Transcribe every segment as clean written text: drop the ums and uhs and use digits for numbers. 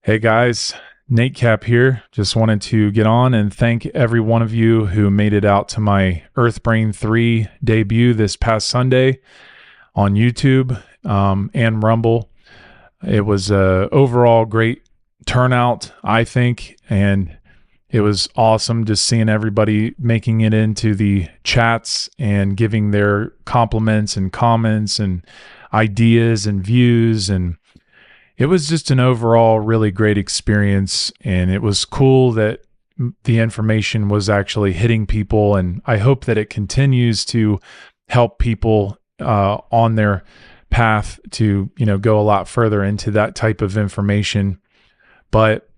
Hey guys, Nate Cap here. Just wanted to get on and thank every one of you who made it out to my Earthbrain 3 debut this past Sunday on YouTube and Rumble. It was a overall great turnout, I think, and it was awesome just seeing everybody making it into the chats and giving their compliments and comments and ideas and views, and it was just an overall really great experience, and it was cool that the information was actually hitting people, and I hope that it continues to help people on their path to, go a lot further into that type of information. But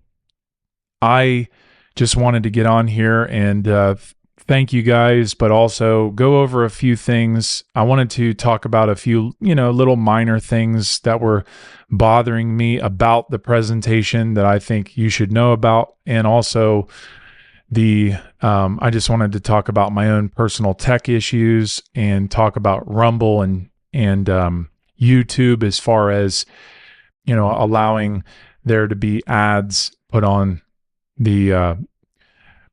I just wanted to get on here and thank you guys, but also go over a few things. I wanted to talk about a few, little minor things that were bothering me about the presentation that I think you should know about. And also I just wanted to talk about my own personal tech issues and talk about Rumble and YouTube as far as, allowing there to be ads put on the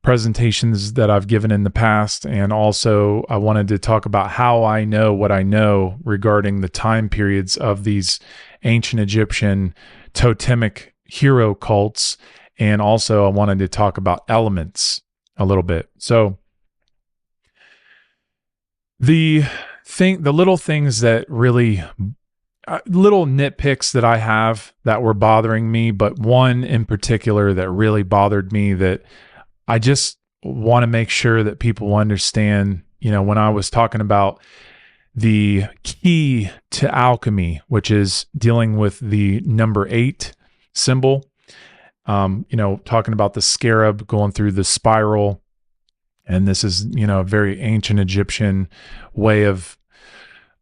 presentations that I've given in the past. And also I wanted to talk about how I know what I know regarding the time periods of these ancient Egyptian totemic hero cults. And also I wanted to talk about elements a little bit. So the little things that really little nitpicks that I have that were bothering me, but one in particular that really bothered me that I just want to make sure that people understand, when I was talking about the key to alchemy, which is dealing with the number 8 symbol, talking about the scarab going through the spiral. And this is, a very ancient Egyptian way of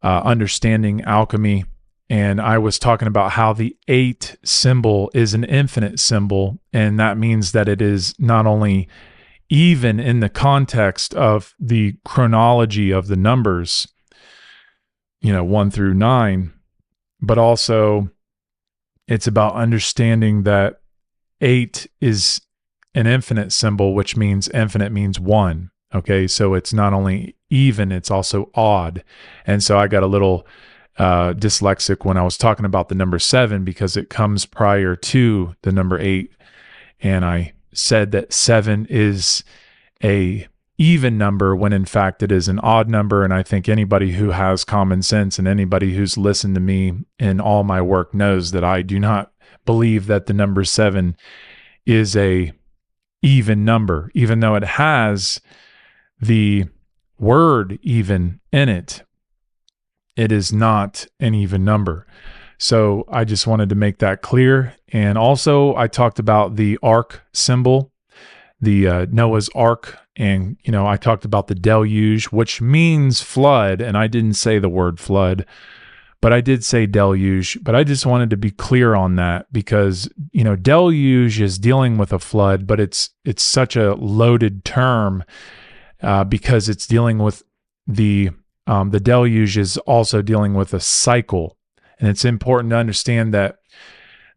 understanding alchemy. And I was talking about how the 8 symbol is an infinite symbol. And that means that it is not only even in the context of the chronology of the numbers, 1 through 9, but also it's about understanding that 8 is an infinite symbol, which means infinite means 1. Okay. So it's not only even, it's also odd. And so I got a little dyslexic when I was talking about the number 7 because it comes prior to the number 8. And I said that 7 is a even number when in fact it is an odd number. And I think anybody who has common sense and anybody who's listened to me in all my work knows that I do not believe that the number 7 is a even number, even though it has the word even in it. It is not an even number. So I just wanted to make that clear. And also I talked about the ark symbol, the Noah's Ark. And, I talked about the deluge, which means flood. And I didn't say the word flood, but I did say deluge. But I just wanted to be clear on that because, deluge is dealing with a flood, but it's such a loaded term because it's dealing with the deluge is also dealing with a cycle. And it's important to understand that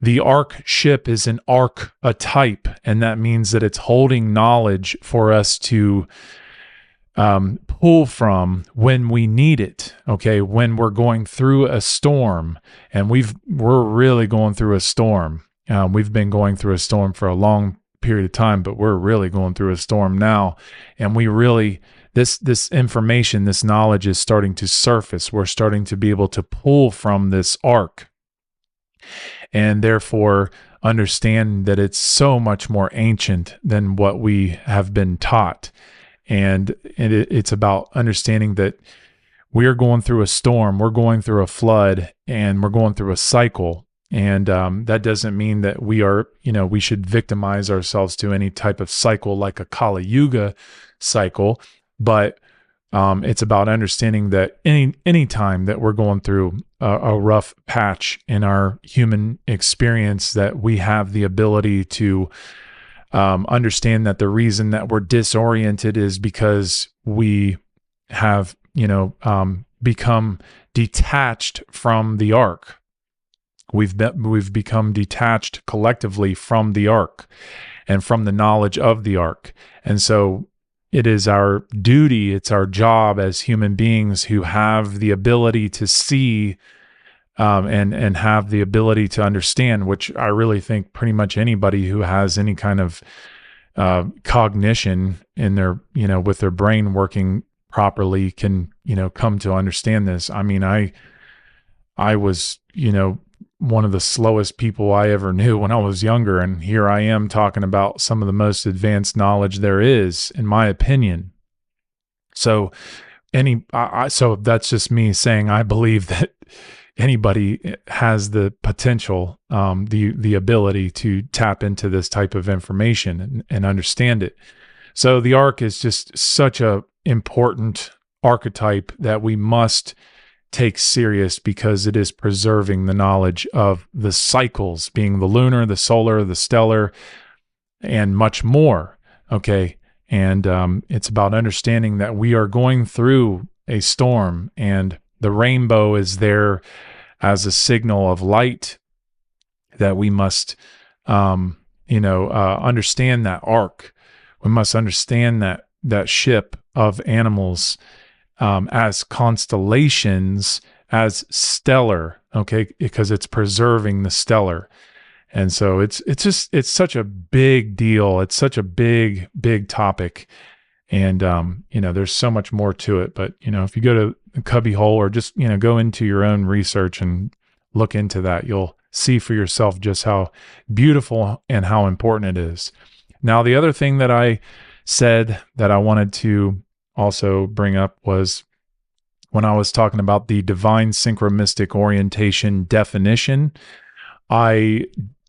the ark ship is an archetype, and that means that it's holding knowledge for us to pull from when we need it. Okay, when we're going through a storm, and we're really going through a storm. We've been going through a storm for a long period of time, but we're really going through a storm now, and we really. This information, this knowledge is starting to surface. We're starting to be able to pull from this ark and therefore understand that it's so much more ancient than what we have been taught. And it's about understanding that we're going through a storm, we're going through a flood, and we're going through a cycle. And that doesn't mean that we are, we should victimize ourselves to any type of cycle like a Kali Yuga cycle. But it's about understanding that any time that we're going through a rough patch in our human experience, that we have the ability to understand that the reason that we're disoriented is because we have, become detached from the ark. We've become detached collectively from the ark and from the knowledge of the ark. And so it is our duty, it's our job as human beings who have the ability to see and have the ability to understand, which I really think pretty much anybody who has any kind of cognition in their, with their brain working properly can, come to understand this. I mean, I was, one of the slowest people I ever knew when I was younger. And here I am talking about some of the most advanced knowledge there is, in my opinion. So so that's just me saying, I believe that anybody has the potential, the ability to tap into this type of information and understand it. So the ark is just such a important archetype that we must take serious, because it is preserving the knowledge of the cycles, being the lunar, the solar, the stellar, and much more. Okay. And it's about understanding that we are going through a storm, and the rainbow is there as a signal of light, that we must, understand that ark. We must understand that ship of animals as constellations, as stellar, okay, because it's preserving the stellar. And so it's such a big deal. It's such a big topic. And, there's so much more to it. But, if you go to Cubbyhole, or just, go into your own research and look into that, you'll see for yourself just how beautiful and how important it is. Now, the other thing that I said that I wanted to also bring up was when I was talking about the divine synchromistic orientation definition, I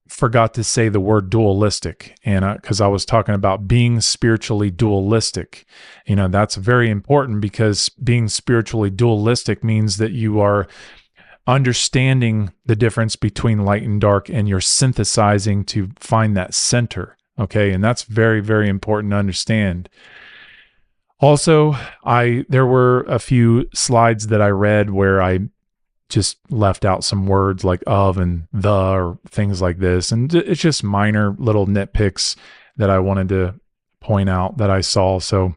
forgot to say the word dualistic, and because I was talking about being spiritually dualistic. That's very important, because being spiritually dualistic means that you are understanding the difference between light and dark, and you're synthesizing to find that center. Okay, and that's very, very important to understand. Also, there were a few slides that I read where I just left out some words like of and the, or things like this. And it's just minor little nitpicks that I wanted to point out that I saw. So,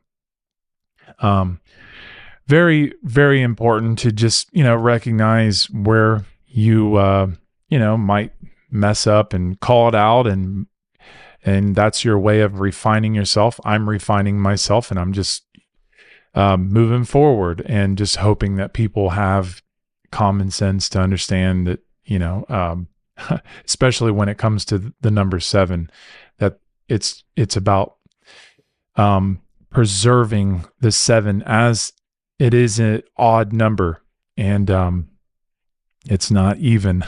very, very important to just, recognize where you, might mess up and call it out. And that's your way of refining yourself. I'm refining myself, and I'm just moving forward, and just hoping that people have common sense to understand that, especially when it comes to the number 7, that it's about preserving the 7 as it is an odd number, and it's not even.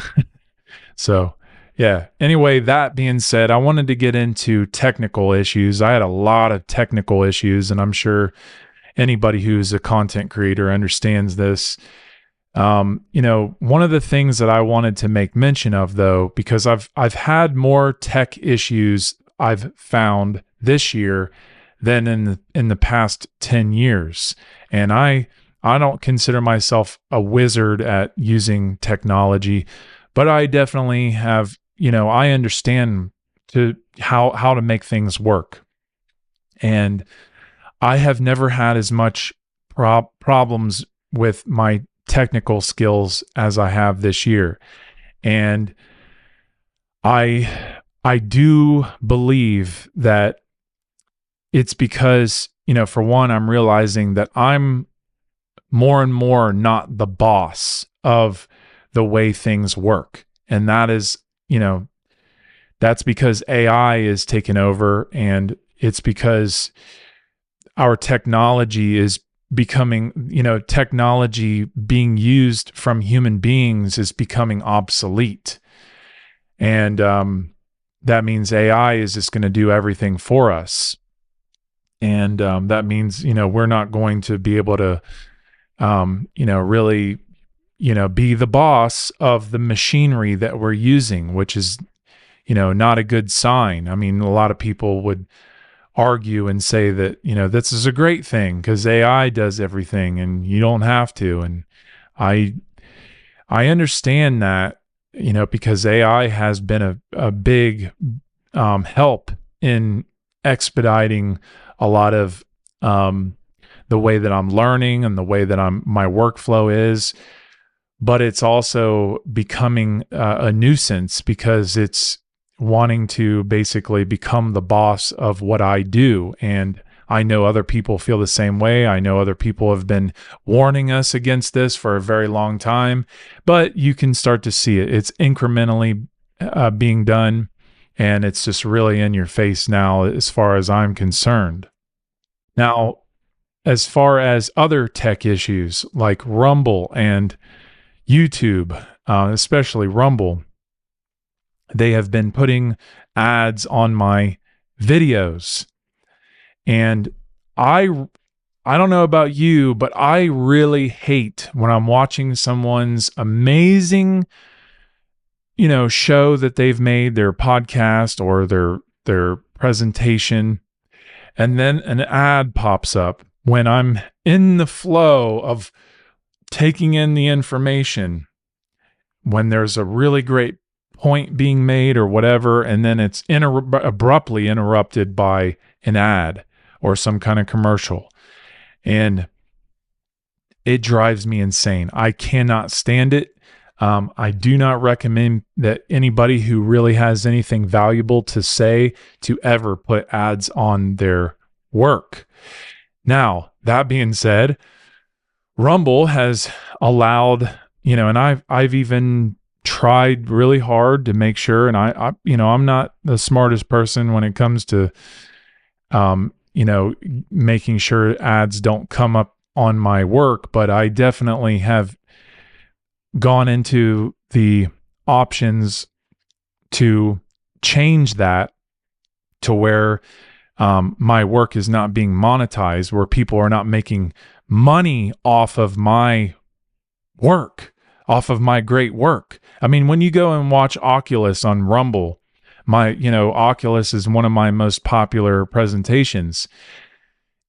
So, yeah. Anyway, that being said, I wanted to get into technical issues. I had a lot of technical issues, and I'm sure anybody who's a content creator understands this. One of the things that I wanted to make mention of, though, because I've had more tech issues I've found this year than in the past 10 years. And I don't consider myself a wizard at using technology, but I definitely have, I understand how to make things work. And I have never had as much problems with my technical skills as I have this year. And I do believe that it's because, for one, I'm realizing that I'm more and more not the boss of the way things work. And that is, that's because AI is taking over, and it's because our technology is becoming, technology being used from human beings is becoming obsolete. And that means AI is just going to do everything for us. And that means, we're not going to be able to, really, be the boss of the machinery that we're using, which is, not a good sign. I mean, a lot of people would argue and say that, this is a great thing because AI does everything and you don't have to. And I understand that because AI has been a big help in expediting a lot of the way that I'm learning and the way that my workflow is. But it's also becoming a nuisance because it's wanting to basically become the boss of what I do. And I know other people feel the same way. I know other people have been warning us against this for a very long time, but you can start to see it. It's incrementally being done, and it's just really in your face now as far as I'm concerned. Now, as far as other tech issues like Rumble and YouTube, especially Rumble, they have been putting ads on my videos. And I don't know about you, but I really hate when I'm watching someone's amazing, show that they've made, their podcast or their presentation, and then an ad pops up when I'm in the flow of taking in the information, when there's a really great point being made or whatever, and then it's abruptly interrupted by an ad or some kind of commercial. And it drives me insane. I cannot stand it. I do not recommend that anybody who really has anything valuable to say to ever put ads on their work. Now, that being said, Rumble has allowed, and I've even tried really hard to make sure, and I'm not the smartest person when it comes to making sure ads don't come up on my work, but I definitely have gone into the options to change that to where my work is not being monetized, where people are not making money off of my work, off of my great work. I mean, when you go and watch Oculus on Rumble, Oculus is one of my most popular presentations.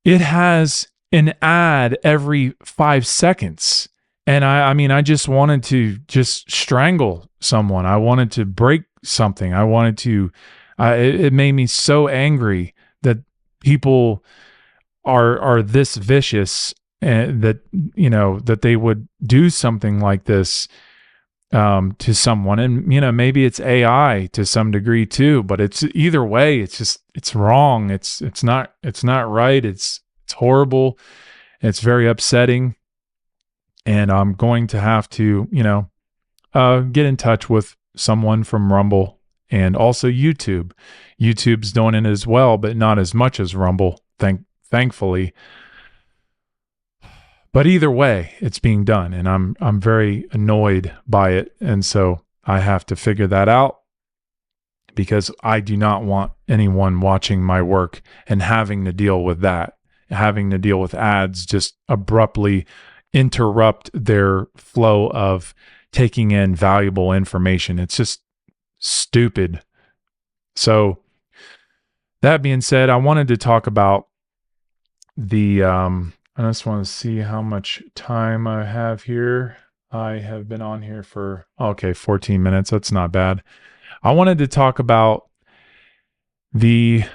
It has an ad every 5 seconds. And I just wanted to just strangle someone. I wanted to break something. I wanted to, it made me so angry that people are this vicious, and that they would do something like this to someone. And maybe it's AI to some degree too, but it's either way, it's wrong. It's not right. It's horrible. It's very upsetting. And I'm going to have to, get in touch with someone from Rumble and also YouTube. YouTube's doing it as well, but not as much as Rumble, thankfully. But either way, it's being done, and I'm very annoyed by it. And so I have to figure that out, because I do not want anyone watching my work and having to deal with that, having to deal with ads just abruptly interrupt their flow of taking in valuable information. It's just stupid. So that being said, I wanted to talk about I just want to see how much time I have here. I have been on here for 14 minutes. That's not bad. I wanted to talk about the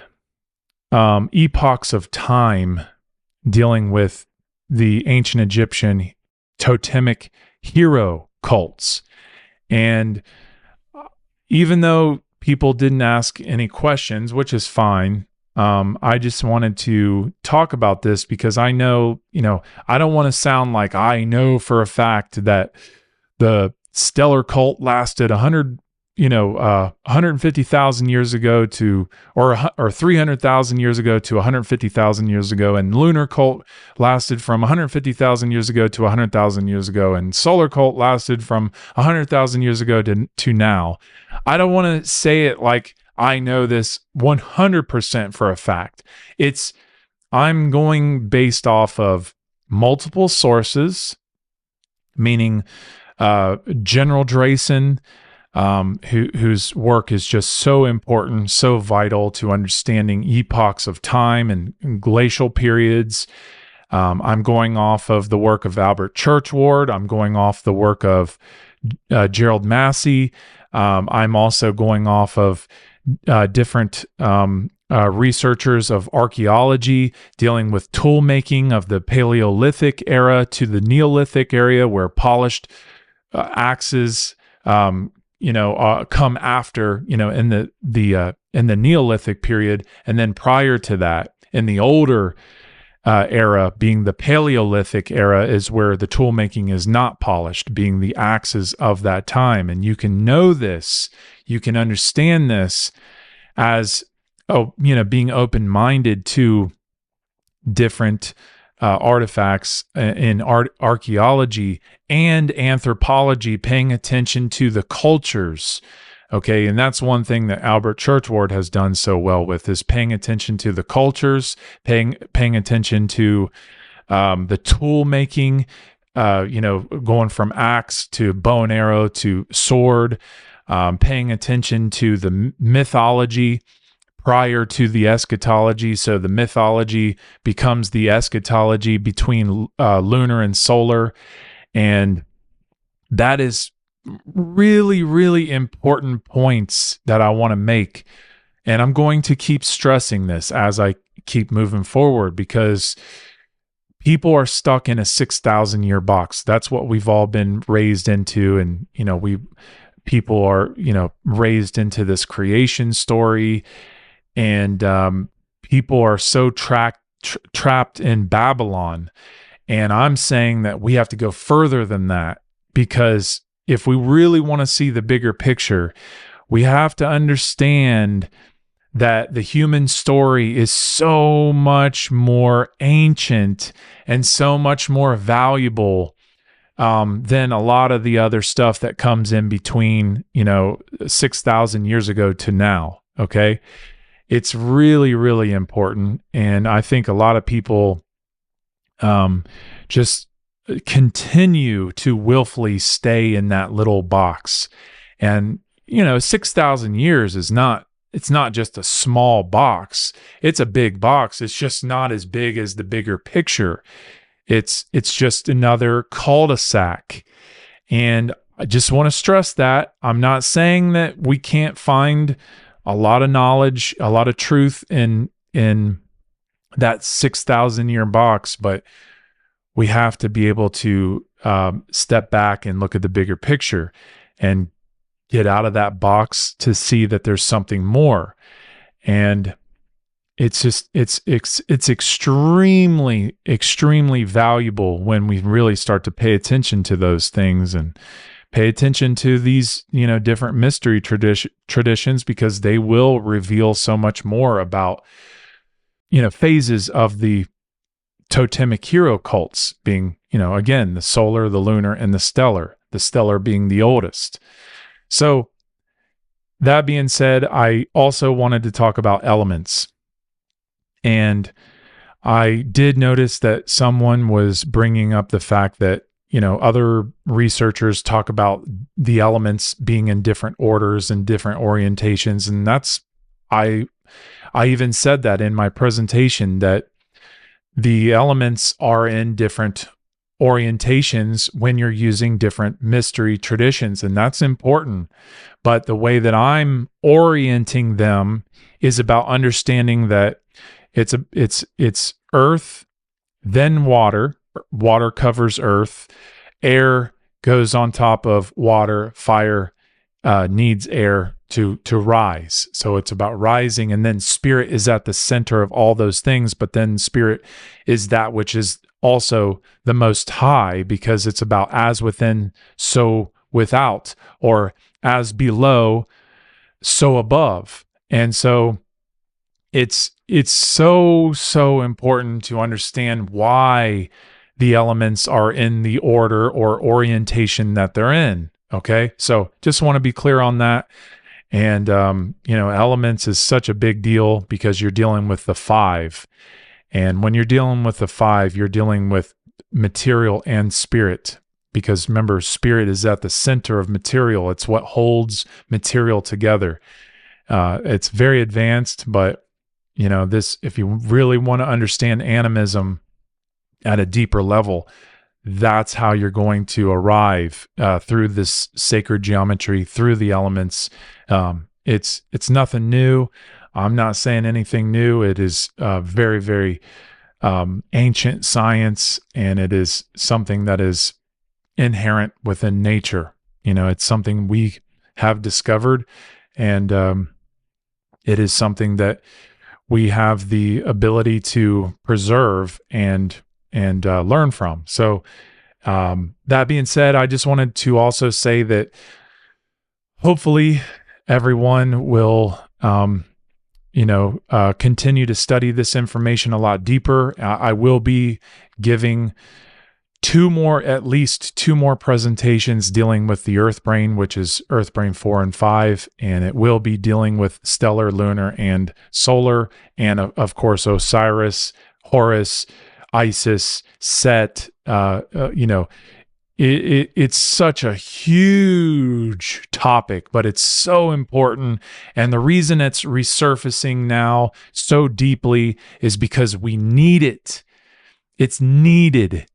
epochs of time dealing with the ancient Egyptian totemic hero cults. And even though people didn't ask any questions, which is fine, I just wanted to talk about this because I know, I don't want to sound like I know for a fact that the stellar cult lasted 150,000 years ago or 300,000 years ago to 150,000 years ago, and lunar cult lasted from 150,000 years ago to 100,000 years ago, and solar cult lasted from 100,000 years ago to now. I don't want to say it like I know this 100% for a fact. I'm going based off of multiple sources, meaning General Drayson, whose work is just so important, so vital to understanding epochs of time and glacial periods. I'm going off of the work of Albert Churchward. I'm going off the work of Gerald Massey. I'm also going off of different researchers of archaeology dealing with tool making of the Paleolithic era to the Neolithic area, where polished axes, come after, in the Neolithic period, and then prior to that, in the older era, being the Paleolithic era, is where the tool making is not polished, being the axes of that time. And you can know this, you can understand this as being open-minded to different artifacts in archaeology and anthropology, paying attention to the cultures. Okay, and that's one thing that Albert Churchward has done so well with, is paying attention to the cultures, paying attention to the tool making, going from axe to bow and arrow to sword, paying attention to the mythology prior to the eschatology. So the mythology becomes the eschatology between lunar and solar. And that is really, really important points that I want to make. And I'm going to keep stressing this as I keep moving forward, because people are stuck in a 6,000 year box. That's what we've all been raised into. And, people are, raised into this creation story, and people are so trapped in Babylon. And I'm saying that we have to go further than that, because if we really want to see the bigger picture, we have to understand that the human story is so much more ancient and so much more valuable than a lot of the other stuff that comes in between, 6,000 years ago to now. Okay. It's really, really important. And I think a lot of people just continue to willfully stay in that little box. And, 6,000 years is it's not just a small box. It's a big box. It's just not as big as the bigger picture. It's just another cul-de-sac. And I just want to stress that. I'm not saying that we can't find a lot of knowledge, a lot of truth in that 6,000 year box, but we have to be able to step back and look at the bigger picture and get out of that box to see that there's something more. And it's extremely, extremely valuable when we really start to pay attention to those things and pay attention to these, different mystery traditions, because they will reveal so much more about, phases of the totemic hero cults, being, again, the solar, the lunar, and the stellar being the oldest. So that being said, I also wanted to talk about elements. And I did notice that someone was bringing up the fact that, other researchers talk about the elements being in different orders and different orientations. And I even said that in my presentation, that the elements are in different orientations when you're using different mystery traditions, and that's important. But the way that I'm orienting them is about understanding that it's earth, then water. Water covers earth. Air goes on top of water. Fire needs air to rise. So it's about rising, and then spirit is at the center of all those things. But then spirit is that which is also the most high, because it's about as within, so without, or as below, so above. And so it's so important to understand why the elements are in the order or orientation that they're in. Okay. So just want to be clear on that. And, elements is such a big deal, because you're dealing with the five. And when you're dealing with the five, you're dealing with material and spirit, because remember, spirit is at the center of material. It's what holds material together. It's very advanced, but if you really want to understand animism at a deeper level, that's how you're going to arrive through this sacred geometry, through the elements. It's nothing new. I'm not saying anything new. It is very, very ancient science, and it is something that is inherent within nature. It's something we have discovered, and it is something that we have the ability to preserve and learn from. So that being said, I just wanted to also say that hopefully everyone will continue to study this information a lot deeper. I will be giving at least two more presentations dealing with the Earth Brain, which is Earth Brain 4 and 5, and it will be dealing with stellar, lunar, and solar, and of course Osiris, Horus, Isis, Set. It's such a huge topic, but it's so important. And the reason it's resurfacing now so deeply is because we need it. It's needed.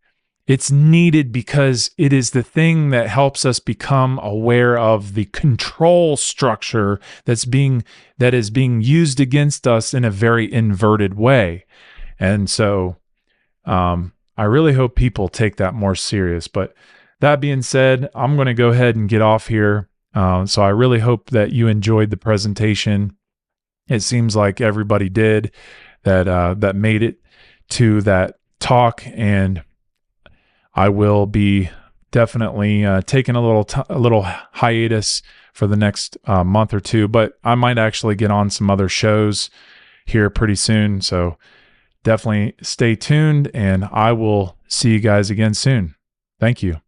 It's needed because it is the thing that helps us become aware of the control structure that is being used against us in a very inverted way. And so I really hope people take that more serious. But that being said, I'm going to go ahead and get off here. So I really hope that you enjoyed the presentation. It seems like everybody did that made it to that talk, and I will be definitely taking a little hiatus for the next month or two, but I might actually get on some other shows here pretty soon. So definitely stay tuned, and I will see you guys again soon. Thank you.